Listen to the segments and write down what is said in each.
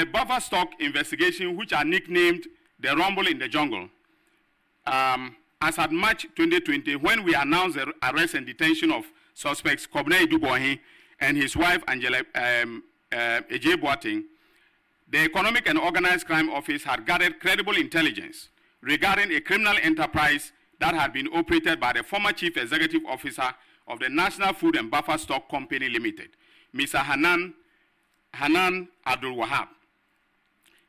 the buffer stock investigation, which are nicknamed the Rumble in the Jungle, as at March 2020, when we announced the arrest and detention of suspects Kobne Dubohi and his wife Angela Eje Boateng, the Economic and Organized Crime Office had gathered credible intelligence regarding a criminal enterprise that had been operated by the former Chief Executive Officer of the National Food and Buffer Stock Company Limited, Mr. Hanan Abdul Wahab.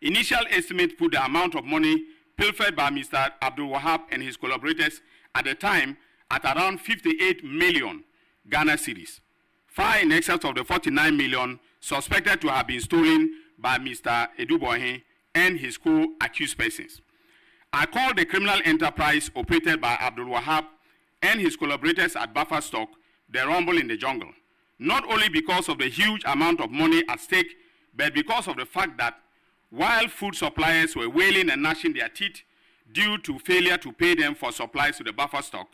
Initial estimate put the amount of money pilfered by Mr. Abdul Wahab and his collaborators at the time at around 58 million Ghana cedis, far in excess of the 49 million suspected to have been stolen by Mr. Edubohe and his co-accused persons. I call the criminal enterprise operated by Abdul Wahab and his collaborators at Buffer Stock the Rumble in the Jungle, not only because of the huge amount of money at stake, but because of the fact that while food suppliers were wailing and gnashing their teeth due to failure to pay them for supplies to the buffer stock,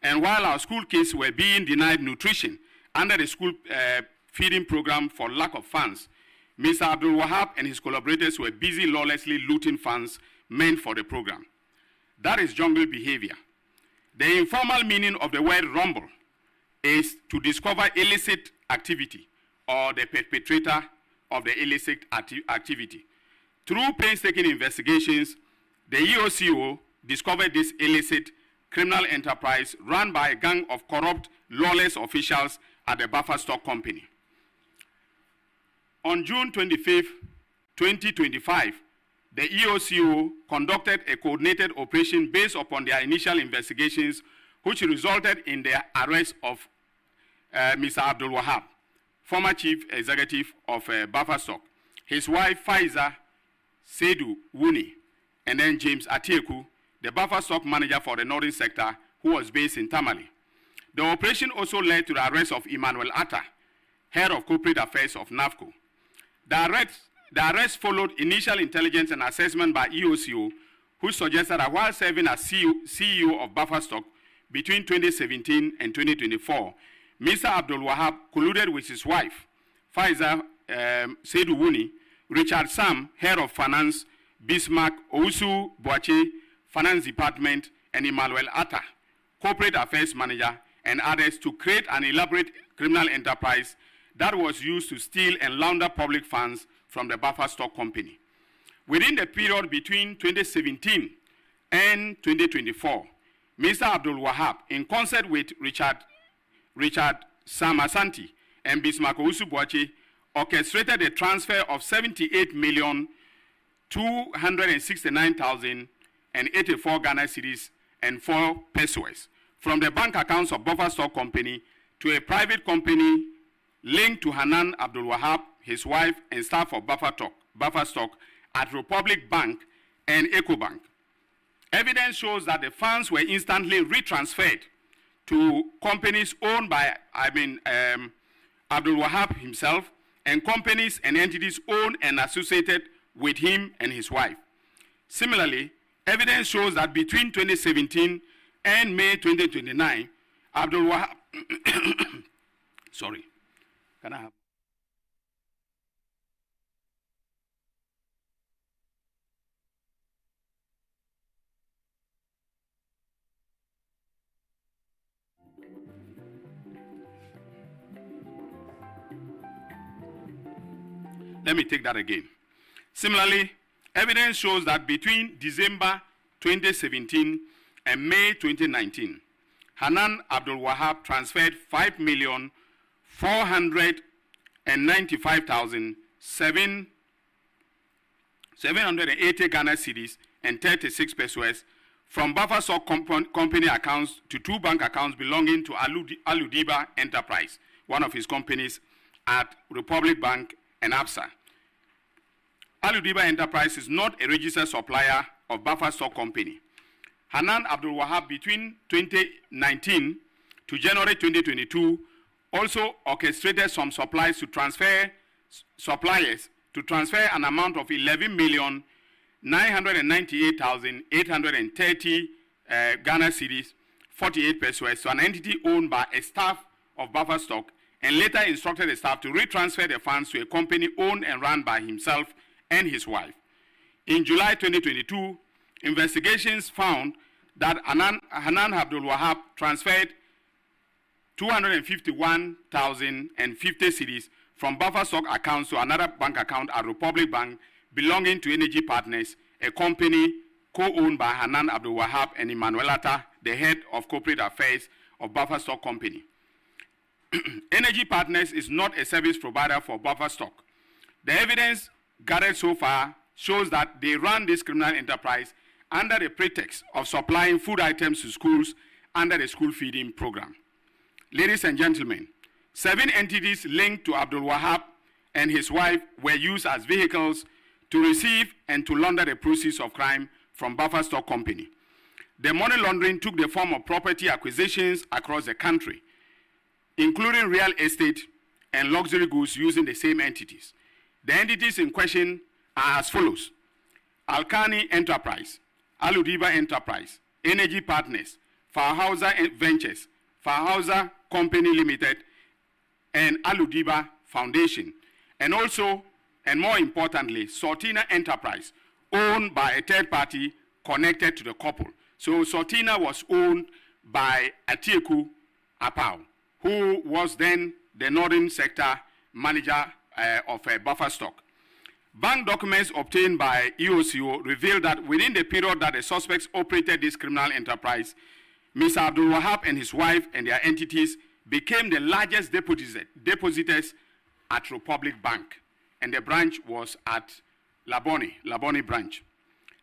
and while our school kids were being denied nutrition under the school feeding program for lack of funds, Mr. Abdul Wahab and his collaborators were busy lawlessly looting funds meant for the program. That is jungle behavior. The informal meaning of the word rumble is to discover illicit activity or the perpetrator of the illicit activity. Through painstaking investigations, the EOCO discovered this illicit criminal enterprise run by a gang of corrupt, lawless officials at the Buffer Stock Company. On June 25, 2025, the EOCO conducted a coordinated operation based upon their initial investigations, which resulted in the arrest of Mr. Abdul Wahab, former chief executive of Buffer Stock, his wife Faiza Seydou Wuni, and then James Atieku, the Buffer Stock manager for the northern sector, who was based in Tamale. The operation also led to the arrest of Emmanuel Atta, head of corporate affairs of NAFCO. The arrest followed initial intelligence and assessment by EOCO, who suggested that while serving as CEO of Buffer Stock between 2017 and 2024, Mr. Abdul Wahab colluded with his wife, Faiza Seydou Wuni, Richard Sam, head of finance, Bismarck Ousu Boache, finance department, and Emmanuel Atta, corporate affairs manager, and others to create an elaborate criminal enterprise that was used to steal and launder public funds from the Buffer Stock Company. Within the period between 2017 and 2024, Mr. Abdul Wahab, in concert with Richard Sam Asante and Bismarck Ousu Boache, orchestrated a transfer of 78,269,084 Ghana cedis and 4 pesos from the bank accounts of Buffer Stock Company to a private company linked to Hanan Abdul Wahab, his wife, and staff of Buffer Stock at Republic Bank and EcoBank. Evidence shows that the funds were instantly retransferred to companies owned by Abdul Wahab himself, and companies and entities owned and associated with him and his wife. Similarly, evidence shows that between 2017 and May 2029, Abdul Wahab, sorry, can I have? Let me take that again. Similarly, evidence shows that between December 2017 and May 2019, Hanan Abdul Wahab transferred 5,495,780 Ghana cedis and 36 pesos from Buffer Stock company accounts to 2 bank accounts belonging to Aludiba Enterprise, one of his companies, at Republic Bank and ABSA. Aludiba Enterprise is not a registered supplier of Buffer Stock Company. Hanan Abdul Wahab, between 2019 to January 2022, also orchestrated some suppliers to transfer an amount of 11,998,830 Ghana cedis, 48 pesos, to an entity owned by a staff of Buffer Stock, and later instructed the staff to retransfer the funds to a company owned and run by himself and his wife. In July 2022, investigations found that Hanan Abdul Wahab transferred 251,050 cedis from buffer stock accounts to another bank account at Republic Bank belonging to Energy Partners, a company co-owned by Hanan Abdul Wahab and Emmanuelata, the head of corporate affairs of Buffer Stock Company. Energy Partners is not a service provider for buffer stock. The evidence gathered so far shows that they run this criminal enterprise under the pretext of supplying food items to schools under the school feeding program. Ladies and gentlemen, 7 entities linked to Abdul Wahab and his wife were used as vehicles to receive and to launder the proceeds of crime from Buffer Stock Company. The money laundering took the form of property acquisitions across the country, including real estate and luxury goods using the same entities. The entities in question are as follows: Sautina Enterprise, Aludiba Enterprise, Energy Partners, Farhauser Ventures, Farhauser Company Limited, and Aludiba Foundation, and also, and more importantly, Sautina Enterprise, owned by a third party connected to the couple. So Sautina was owned by Atieku Apau, who was then the Northern Sector Manager of Buffer Stock. Bank documents obtained by EOCO revealed that within the period that the suspects operated this criminal enterprise, Mr. Abdul Wahab and his wife and their entities became the largest depositors at Republic Bank, and the branch was at Labone branch.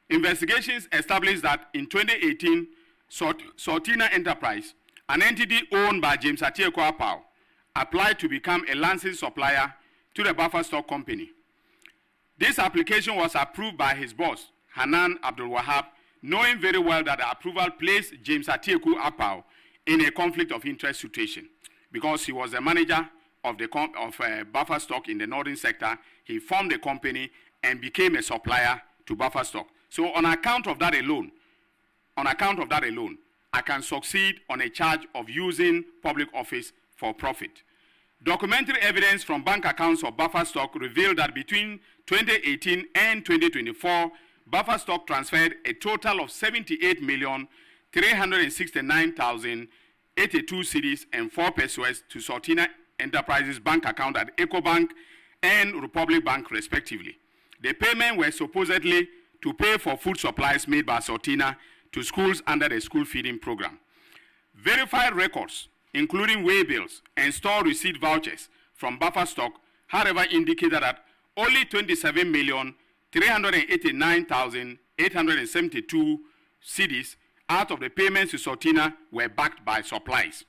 Investigations established that in 2018, Sautina Enterprise, an entity owned by James Atieku Apau, applied to become a licensed supplier to the Buffer Stock Company. This application was approved by his boss, Hanan Abdul Wahab, knowing very well that the approval placed James Atieku Apau in a conflict of interest situation. Because he was the manager of Buffer Stock in the Northern Sector, he formed a company and became a supplier to Buffer Stock. So on account of that alone, I can succeed on a charge of using public office for profit. Documentary evidence from bank accounts of Buffer Stock revealed that between 2018 and 2024, Buffer Stock transferred a total of 78,369,082 cedis and 4 pesos to Sautina Enterprises bank account at EcoBank and Republic Bank respectively. The payments were supposedly to pay for food supplies made by Sautina to schools under the school feeding program. Verified records, including way bills and store receipt vouchers from Buffer Stock, however, indicated that only 27,389,872 cedis out of the payments to Sautina were backed by supplies.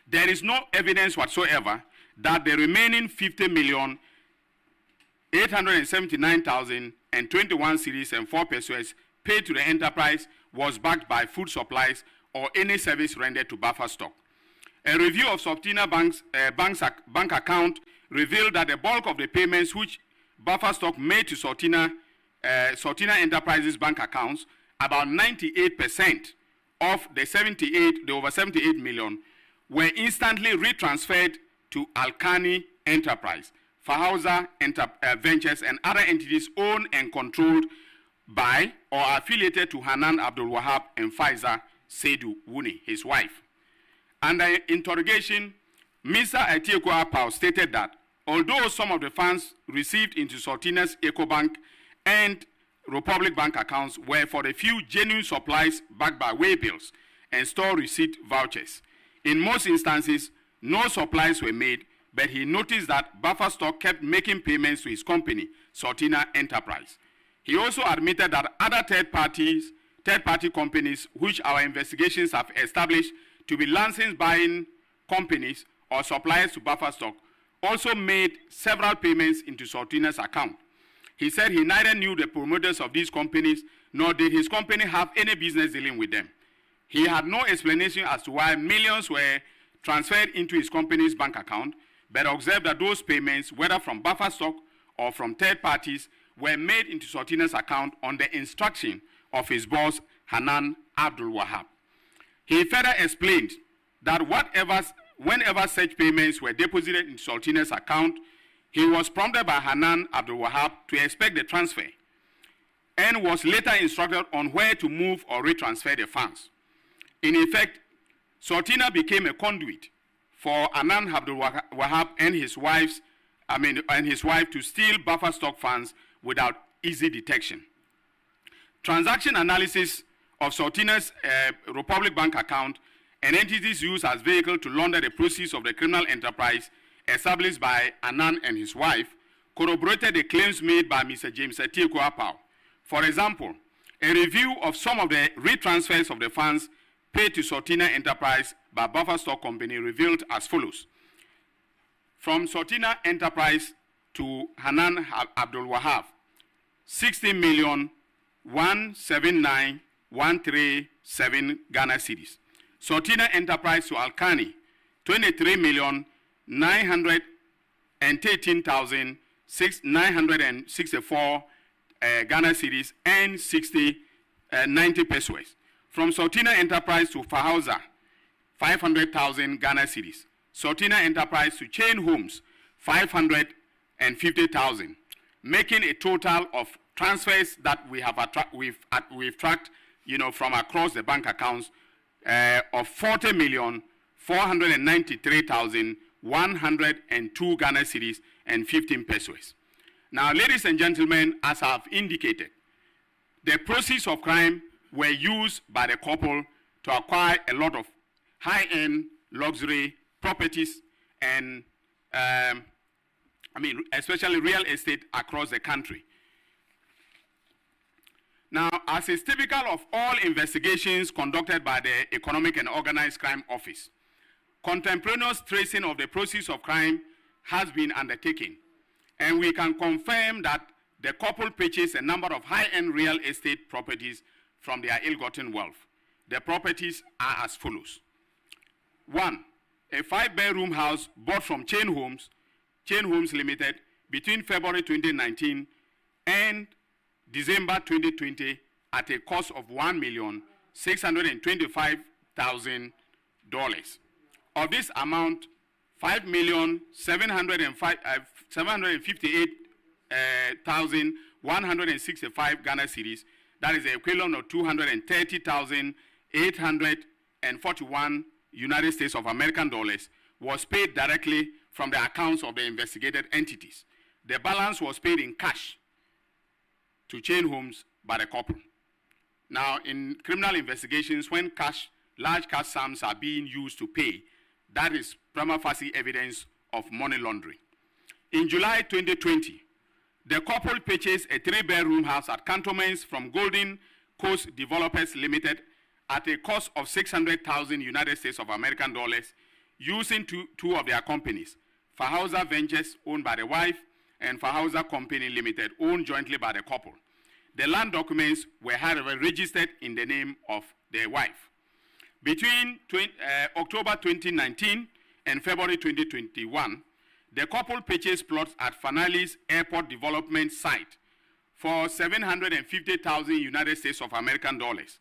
There is no evidence whatsoever that the remaining 50,879,021 cedis and 4 pesos paid to the enterprise was backed by food supplies or any service rendered to Buffer Stock. A review of Sautina bank account revealed that the bulk of the payments which Buffer Stock made to Sautina Enterprises bank accounts, about 98% of the over 78 million, were instantly retransferred to Sautina Enterprise, Farhauser Ventures, and other entities owned and controlled by or affiliated to Hanan Abdul Wahab and Faiza Seydou Wuni, his wife. Under interrogation, Mr. Atieku Apau stated that although some of the funds received into Sautina's EcoBank and Republic Bank accounts were for the few genuine supplies backed by way bills and store receipt vouchers, in most instances, no supplies were made, but he noticed that Buffer Stock kept making payments to his company, Sautina Enterprise. He also admitted that other third-party companies, which our investigations have established to be licensed buying companies or suppliers to Buffer Stock, also made several payments into Sautina's account. He said he neither knew the promoters of these companies, nor did his company have any business dealing with them. He had no explanation as to why millions were transferred into his company's bank account, but observed that those payments, whether from Buffer Stock or from third parties, were made into Sautina's account on the instruction of his boss, Hanan Abdul Wahab. He further explained that whenever such payments were deposited in Sautina's account, He was prompted by Hanan Abdul Wahab to expect the transfer and was later instructed on where to move or retransfer the funds. In effect, Sautina became a conduit for Hanan Abdul Wahab and his wife to steal buffer stock funds without easy detection. Transaction analysis of Sautina's Republic Bank account and entities used as vehicle to launder the proceeds of the criminal enterprise established by Hanan and his wife corroborated the claims made by Mr. James Atiku Apau. For example, a review of some of the retransfers of the funds paid to Sautina Enterprise by Buffer Stock Company revealed as follows. From Sautina Enterprise to Hanan Abdul Wahab, 60,179,137 Ghana cedis. Sautina Enterprise to Alkani, 23,913,964 Ghana cedis and 90 pesos. From Sautina Enterprise to Fahauza, 500,000 Ghana cedis. Sautina Enterprise to Chain Homes, 550,000, making a total of transfers that we've tracked, from across the bank accounts of 40,493,102 Ghana cedis and 15 pesos. Now, ladies and gentlemen, as I've indicated, the proceeds of crime were used by the couple to acquire a lot of high-end luxury properties and, especially real estate across the country. Now, as is typical of all investigations conducted by the Economic and Organized Crime Office, contemporaneous tracing of the proceeds of crime has been undertaken, and we can confirm that the couple purchased a number of high-end real estate properties from their ill-gotten wealth. The properties are as follows. 1, a 5-bedroom house bought from Chain Homes Limited between February 2019 and December 2020 at a cost of $1,625,000. Of this amount, $5,758,165 Ghana cedis, that is the equivalent of 230,841 United States of American dollars, was paid directly from the accounts of the investigated entities. The balance was paid in cash to Chain Homes by the couple. Now, in criminal investigations, when large cash sums are being used to pay, that is prima facie evidence of money laundering. In July 2020, the couple purchased a 3-bedroom house at Cantonments from Golden Coast Developers Limited at a cost of 600,000 United States of American dollars, using two of their companies, Fahauza Ventures, owned by the wife, and Fahauza Company Limited, owned jointly by the couple. The land documents were, however, registered in the name of their wife. Between October 2019 and February 2021, the couple purchased plots at Fanali's airport development site for 750,000 United States of American dollars.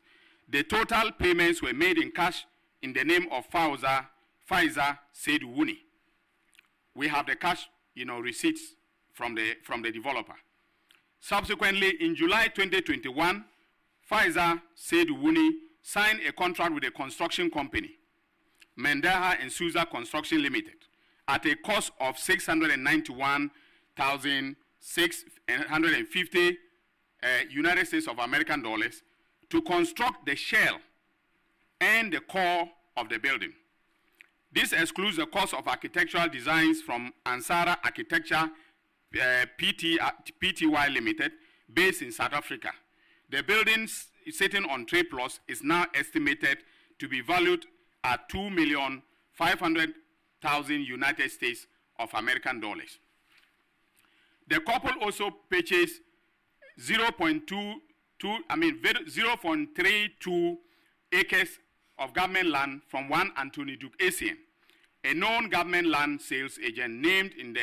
The total payments were made in cash in the name of Faiza Said Wuni. We have the cash, receipts from the developer. Subsequently, in July 2021, Faiza Said Wuni signed a contract with a construction company, Mendaha and Souza Construction Limited, at a cost of 691,650 United States of American dollars to construct the shell and the core of the building. This excludes the cost of architectural designs from Ansara Architecture Pty Limited, based in South Africa. The building sitting on 3 plots is now estimated to be valued at $2,500,000 United States of American dollars. The couple also purchased 0.32 acres of government land from one Anthony Duke Essien, a known government land sales agent named in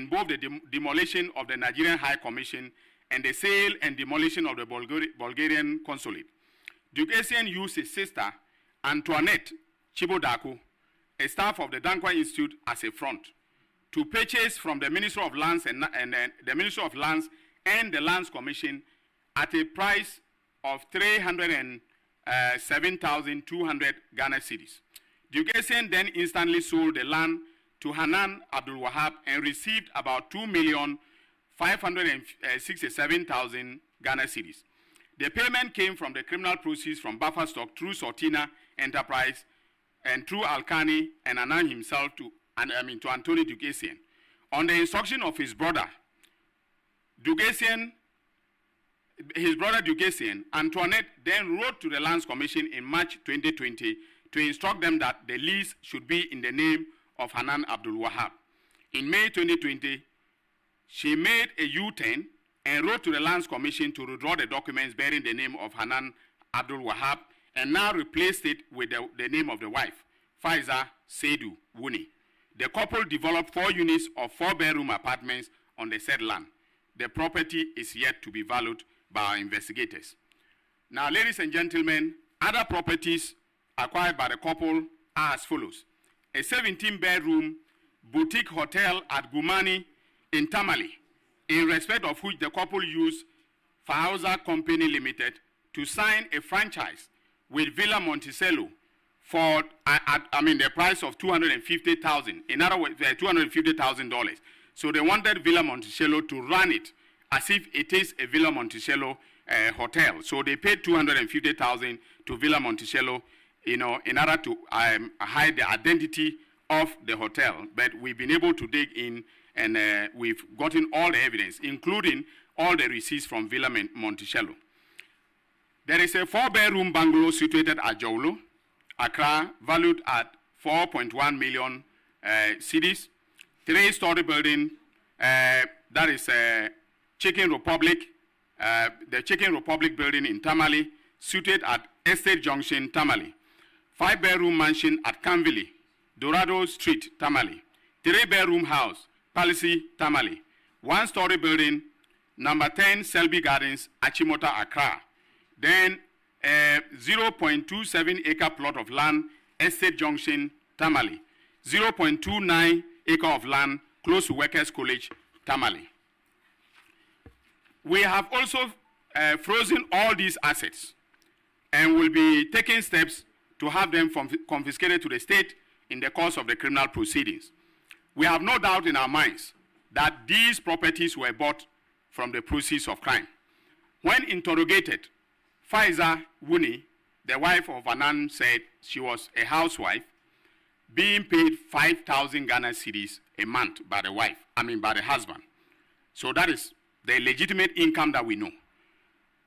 both the demolition of the Nigerian High Commission and the sale and demolition of the Bulgarian consulate. Duke Essien used his sister, Antoinette Chibodaku, a staff of the Dankwa Institute, as a front to purchase from the Ministry of Lands and the Ministry of Lands and the Lands Commission at a price of 307,200 Ghana cedis. Duquesne then instantly sold the land to Hanan Abdul Wahab and received about 2,567,000 Ghana cedis. The payment came from the criminal proceeds from buffer stock through Sautina Enterprise and through Alkani and Hanan himself to Anthony Duquesne. On the instruction of his brother, Duquesne, Antoinette then wrote to the Lands Commission in March 2020 to instruct them that the lease should be in the name of Hanan Abdul Wahab. In May 2020, she made a U-turn and wrote to the Lands Commission to withdraw the documents bearing the name of Hanan Abdul Wahab and now replaced it with the name of the wife, Faiza Seidu Wuni. The couple developed 4 units of 4-bedroom apartments on the said land. The property is yet to be valued by our investigators. Now, ladies and gentlemen, other properties acquired by the couple are as follows. A 17-bedroom boutique hotel at Gumani in Tamale, in respect of which the couple used Fauza Company Limited to sign a franchise with Villa Monticello for the price of $250,000. In other words, $250,000. So they wanted Villa Monticello to run it as if it is a Villa Monticello hotel. So they paid $250,000 to Villa Monticello, in order to hide the identity of the hotel. But we've been able to dig in, and we've gotten all the evidence, including all the receipts from Villa Monticello. There is a 4-bedroom bungalow situated at Jolo, Accra, valued at 4.1 million cedis. 3-story building, that is Chicken Republic, the Chicken Republic building in Tamale, situated at Estate Junction, Tamale. 5-bedroom mansion at Canville, Dorado Street, Tamale. 3-bedroom house, Palissy, Tamale. 1-story building, number 10 Selby Gardens, Achimota, Accra. Then a 0.27 acre plot of land, Estate Junction, Tamale. 0.29 acre of land, close to Workers College, Tamale. We have also frozen all these assets and will be taking steps to have them confiscated to the state in the course of the criminal proceedings. We have no doubt in our minds that these properties were bought from the proceeds of crime. When interrogated, Faiza Wuni, the wife of Anan, said she was a housewife being paid 5,000 Ghana cedis a month by the husband. So that is the legitimate income that we know.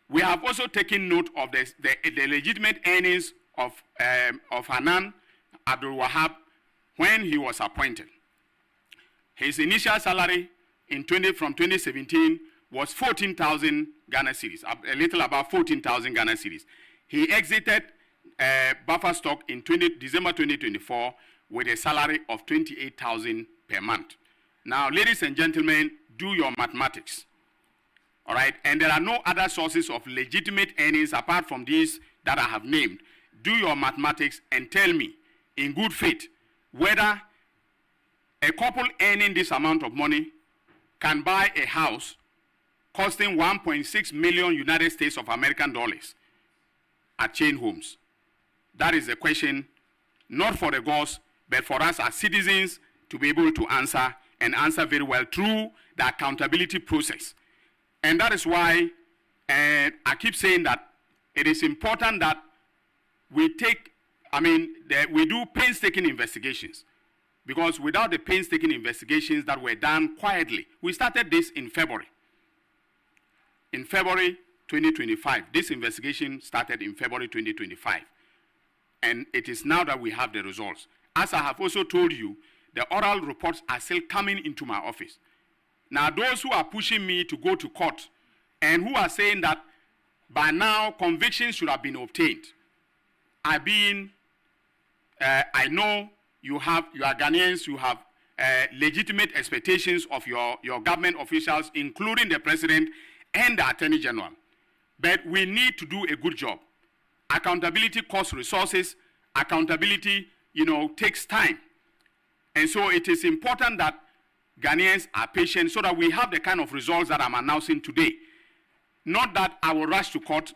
We have also taken note of the legitimate earnings of Hanan Abdul Wahab when he was appointed. His initial salary from 2017 was 14,000 Ghana cedis, a little above 14,000 Ghana cedis. He exited buffer stock in December 2024 with a salary of 28,000 per month. Now, ladies and gentlemen, do your mathematics. All right, and there are no other sources of legitimate earnings apart from these that I have named. Do your mathematics and tell me, in good faith, whether a couple earning this amount of money can buy a house costing 1.6 million United States of American dollars at chain homes. That is a question not for the gods, but for us as citizens to be able to answer, and answer very well through the accountability process. And that is why I keep saying that it is important that we we do painstaking investigations, because without the painstaking investigations that were done quietly, we started this in February. In February 2025, this investigation started in February 2025. And it is now that we have the results. As I have also told you, the oral reports are still coming into my office. Now, those who are pushing me to go to court and who are saying that by now convictions should have been obtained, I know you are Ghanaians, you have legitimate expectations of your government officials, including the president and the attorney general. But we need to do a good job. Accountability costs resources. Accountability, takes time. And so it is important that Ghanaians are patient so that we have the kind of results that I'm announcing today. Not that I will rush to court.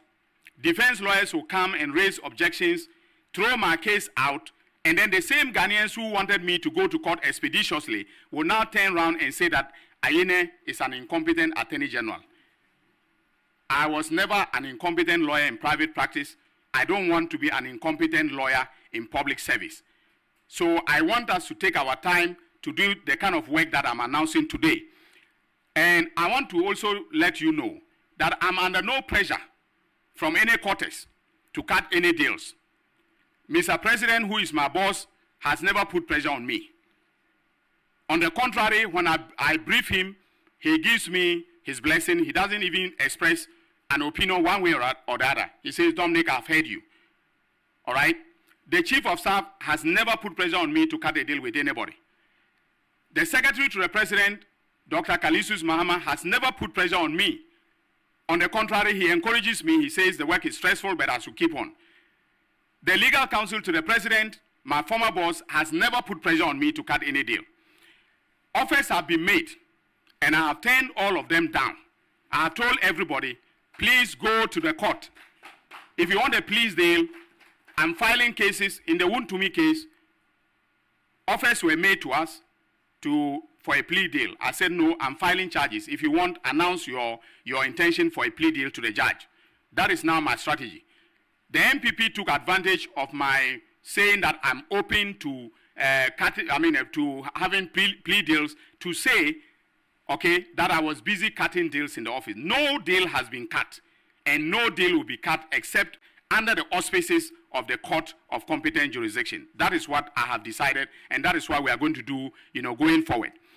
Defense lawyers will come and raise objections, throw my case out, and then the same Ghanaians who wanted me to go to court expeditiously will now turn around and say that Ayine is an incompetent attorney general. I was never an incompetent lawyer in private practice. I don't want to be an incompetent lawyer in public service. So I want us to take our time to do the kind of work that I'm announcing today. And I want to also let you know that I'm under no pressure from any quarters to cut any deals. Mr. President, who is my boss, has never put pressure on me. On the contrary, when I brief him, he gives me his blessing. He doesn't even express an opinion one way or the other. He says, Dominic, I've heard you. All right? The Chief of Staff has never put pressure on me to cut a deal with anybody. The Secretary to the President, Dr. Kalisus Mahama, has never put pressure on me. On the contrary, he encourages me. He says the work is stressful, but I should keep on. The Legal Counsel to the President, my former boss, has never put pressure on me to cut any deal. Offers have been made, and I have turned all of them down. I have told everybody, please go to the court. If you want a pleas deal, I'm filing cases. In the Wontumi case, offers were made to us for a plea deal. I said, no, I'm filing charges. If you want, announce your intention for a plea deal to the judge. That is now my strategy. The MPP took advantage of my saying that I'm open to to having plea deals to say, okay, that I was busy cutting deals in the office. No deal has been cut, and no deal will be cut except under the auspices of the court of competent jurisdiction. That is what I have decided, and that is what we are going to do, going forward.